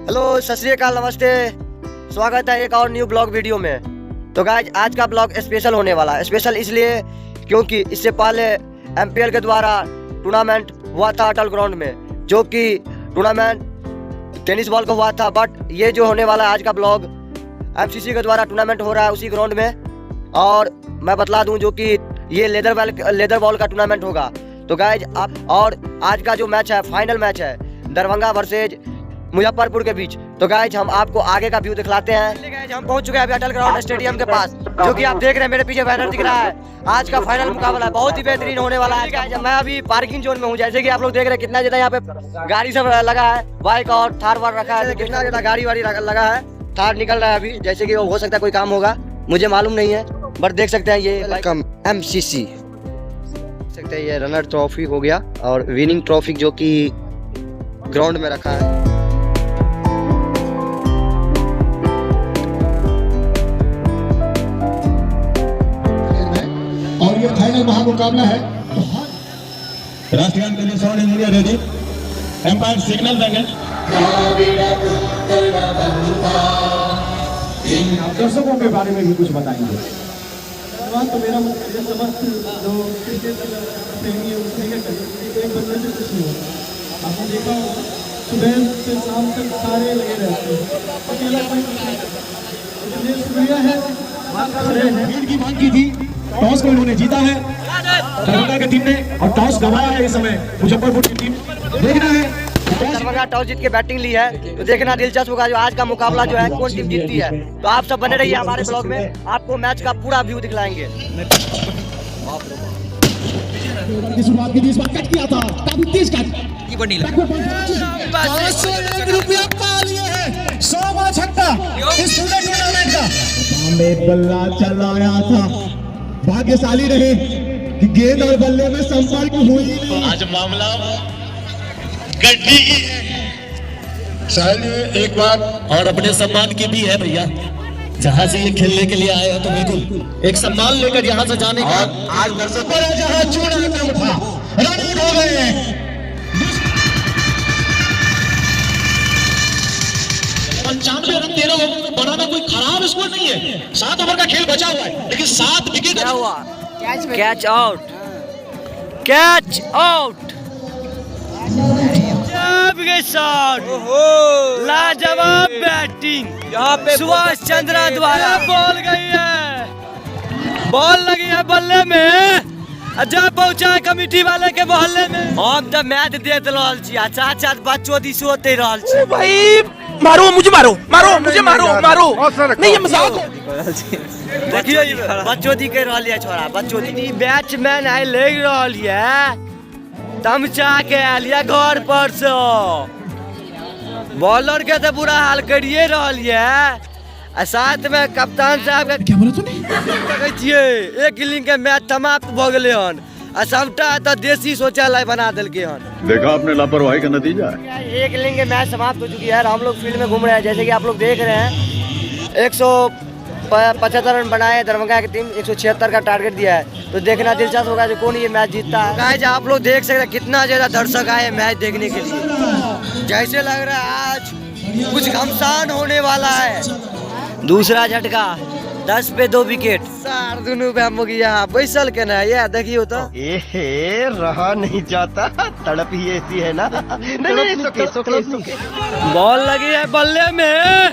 Hello, सत श्री अकाल, नमस्ते। स्वागत है एक और न्यू ब्लॉग वीडियो में। तो गाइज आज का ब्लॉग स्पेशल होने वाला है। स्पेशल इसलिए क्योंकि इससे पहले एमपीएल के द्वारा टूर्नामेंट हुआ था अटल ग्राउंड में, जो कि टूर्नामेंट टेनिस बॉल का हुआ था। बट ये जो होने वाला है आज का ब्लॉग, एमसीसी के द्वारा टूर्नामेंट हो रहा है उसी ग्राउंड में। और मैं बतला दूं जो कि ये लेदर बॉल का टूर्नामेंट होगा। तो गाइज आप और आज का जो मैच है, फाइनल मैच है दरभंगा वर्सेज मुजफ्फरपुर के बीच। तो गाइज हम आपको आगे का व्यू दिखलाते हैं। गाइज हम पहुंच चुके हैं अभी अटल ग्राउंड स्टेडियम के पास, जो कि आप देख रहे हैं मेरे पीछे बैनर दिख रहा है। आज का फाइनल मुकाबला है, बहुत ही बेहतरीन होने वाला है। गाइज मैं अभी पार्किंग जोन में हूँ, जैसे कि आप लोग देख रहे हैं कितना ज्यादा यहाँ पे गाड़ी सब लगा है, बाइक और थार वार रखा है। कितना ज्यादा गाड़ी वाड़ी लगा है, थार निकल रहा है अभी, जैसे कि हो सकता है कोई काम होगा, मुझे मालूम नहीं है। बट देख सकते हैं ये एमसीसी सकते हैं, ये रनर ट्रॉफी हो गया और विनिंग ट्रॉफी जो कि ग्राउंड में रखा है। और ये फाइनल महामुकाबला है। राष्ट्रगान के लिए sound engineer ready, umpire signal देंगे। दर्शकों के बारे में भी कुछ बताएंगे। तो मेरा मतलब समस्त जो क्रिकेट प्रेमी एक बंदे से कुछ नहीं होता। आपने देखा सुबह से शाम तक सारे लगे रहते हैं, अकेला कोई नहीं। शुक्रिया है भीड़ की मांग की थी, टॉस को इन्होंने जीता है दरभंगा की टीम ने, और टॉस गंवाया है इस समय मुजफ्फरपुर की टीम। देखना है दरभंगा टॉस जीत के बैटिंग ली है, तो देखना दिलचस्प होगा जो आज का मुकाबला जो है कौन टीम जीतती है। तो आप सब बने रहिए हमारे ब्लॉग में, आपको मैच का पूरा व्यू दिखलाएंगे। शुरुआत की कट किया था, काफी तेज कट। रुपया पा लिए हैं, 100वां छक्का इस पूरे टूर्नामेंट का। में बल्ला चलाया था, भाग्यशाली रहे कि गेंद और बल्ले में संपर्क हुई नहीं। आज मामला गड्डी की है। चलिए एक बार और अपने सम्मान की भी है भैया, जहाँ से ये खेलने के लिए आए हो तो बिल्कुल एक सम्मान लेकर यहाँ से जाने का। आज दर्शक जहाँ चूड़ा कम था, रन हो गए। 95 रन 13 ओवर में बनाना कोई खराब स्कोर नहीं है। 7 ओवर का खेल बचा हुआ है, लेकिन 7 विकेट। क्या हुआ? Catch out, catch out, shot, लाजवाब बैटिंग यहाँ पे सुभाष चंद्रा द्वारा। बॉल गई है, बॉल लगी है बल्ले में, जब पहुंचा है कमेटी वाले के मोहल्ले में। हम तो मैच देख रहा छी, अच्छा बच्चों दी सोते रहल छी। भाई मारो मुझे, मारो मुझे, मारो नहीं, ये मजाक देखिए बच्चों दी के रहल है छोरा, बच्चों दी बैट्समैन आई लग रहल है, तमचा के आलिया घर पर से बॉलर के तो बुरा हाल करिए रहल है। साथ में कप्तान साहब का क्या बोला तूने? कहै छियै एक इनिंग के मैच समाप्त भ गेलै हन, आ सबटा तो देसी शौचालय बना देलकै हन। देखा आपने लापरवाही का नतीजा है। एक इनिंग के मैच समाप्त हो चुकी है, हम लोग फील्ड में घूम रहे हैं, जैसे कि आप लोग देख रहे हैं। 175 रन बनाए दरभंगा की टीम, 176 का टारगेट दिया है। तो देखना दिलचस्प होगा जो कौन ये मैच जीतता है। गाइस आप लोग देख सकते हैं कितना ज्यादा दर्शक आए मैच देखने के लिए, जैसे लग रहा है आज कुछ घमसान होने वाला है। दूसरा झटका 10 पे 2 विकेट, सार दोनों पे हम यहाँ बैसल के ना, ये देखियो तो रहा नहीं जाता, तड़प ही ऐसी है ना। बॉल लगी है बल्ले में,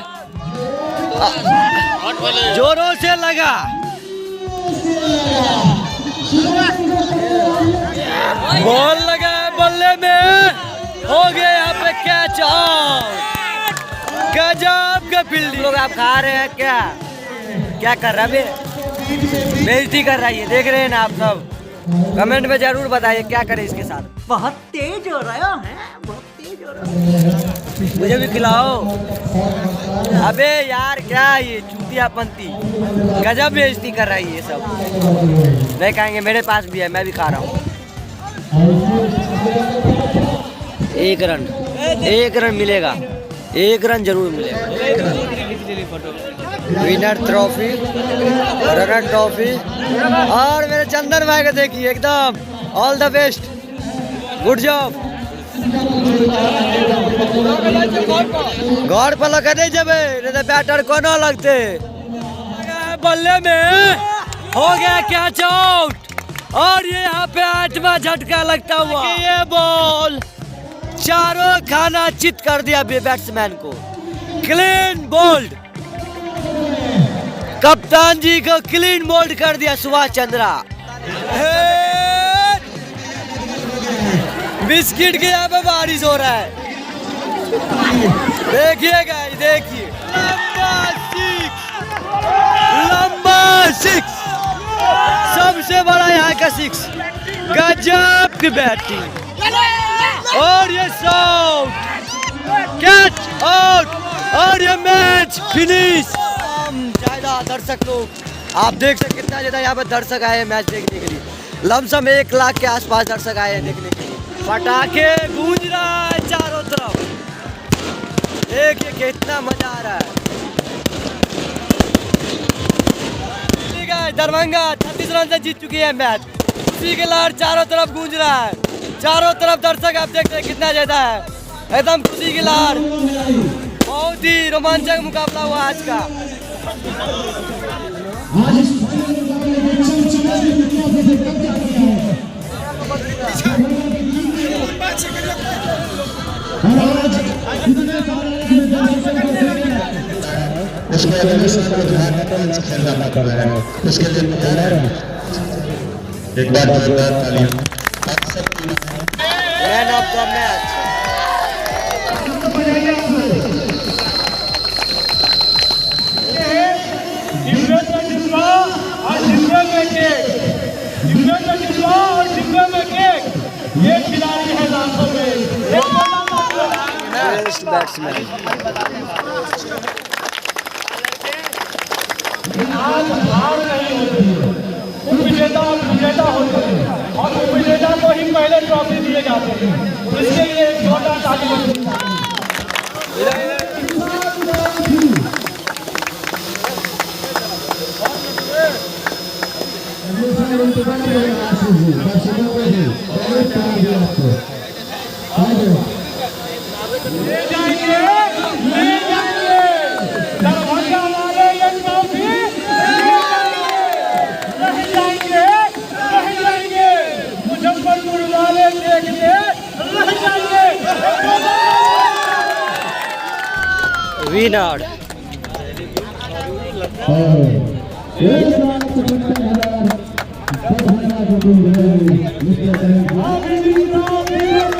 जोरों से लगा, बॉल लगा है बल्ले में, हो गया यहाँ पे कैच आउट। गजब का फील्डिंग। लोग आप खा रहे हैं क्या कर रहा है? बेइज्जती कर रहा है, देख रहे हैं ना आप सब। कमेंट में जरूर बताइए क्या करें इसके साथ। बहुत तेज हो रहा है, बहुत तेज हो रहा है। मुझे भी खिलाओ। अबे यार क्या ये चूतियापंती, गजब बेइज्जती कर रही है ये सब। नहीं खाएंगे, मेरे पास भी है, मैं भी खा रहा हूँ। 1 रन मिलेगा, 1 रन जरूर मिलेगा। विनर ट्रॉफी, रनर ट्रॉफी, और मेरे चंदन भाई को देखिए एकदम all the best, good job. घर पर लगे नहीं जबे नहीं तो बैटर कोनो लगते। बल्ले में हो गया कैच आउट और ये यहाँ पे 8वां झटका लगता हुआ ये बॉल चारों खाना चित कर दिया बैट्समैन को। क्लीन बोल्ड, कप्तान जी को क्लीन बोल्ड कर दिया सुभाष चंद्रा। बिस्किट के यहाँ पे बारिश हो रहा है, देखिए गाइस देखिए। लंबा सिक्स, सबसे बड़ा यहाँ का सिक्स, गजब की बैटिंग और ये शॉट, कैच आउट और ये मैच फिनिश। ज्यादा दर्शक लोग आप देख सकते कितना ज्यादा यहाँ पे दर्शक आए मैच देखने के लिए। लमसम 1 लाख के आसपास दर्शक आए हैं देखने के लिए। पटाखे गूंज रहा है चारों तरफ, देखिए कितना मजा आ रहा है। ठीक है, दरभंगा 36 रन से जीत चुकी है मैच। खुशी के लहर चारों तरफ गूंज रहा है, चारों तरफ दर्शक आप देखते हैं कितना ज्यादा है, एकदम खुशी की लहर। बहुत ही रोमांचक मुकाबला हुआ आज का। उसके अगले साल को खेलना पड़ रहा है, उसके लिए तैयार है। एक बार जोरदार तालियां। मैन ऑफ द मैच ये खिलाड़ी है लाखों में बेस्ट बैट्समैन। विजेता होते हैं और विजेता को ही पहले ट्रॉफी दिए जाते हैं, इसके लिए एक जोरदार ताली। ले जाएंगे दरभंगा वाले ये ट्रॉफी रह जाएंगे मुजफ्फरपुर वाले देखते रह जाएंगे। Winner mister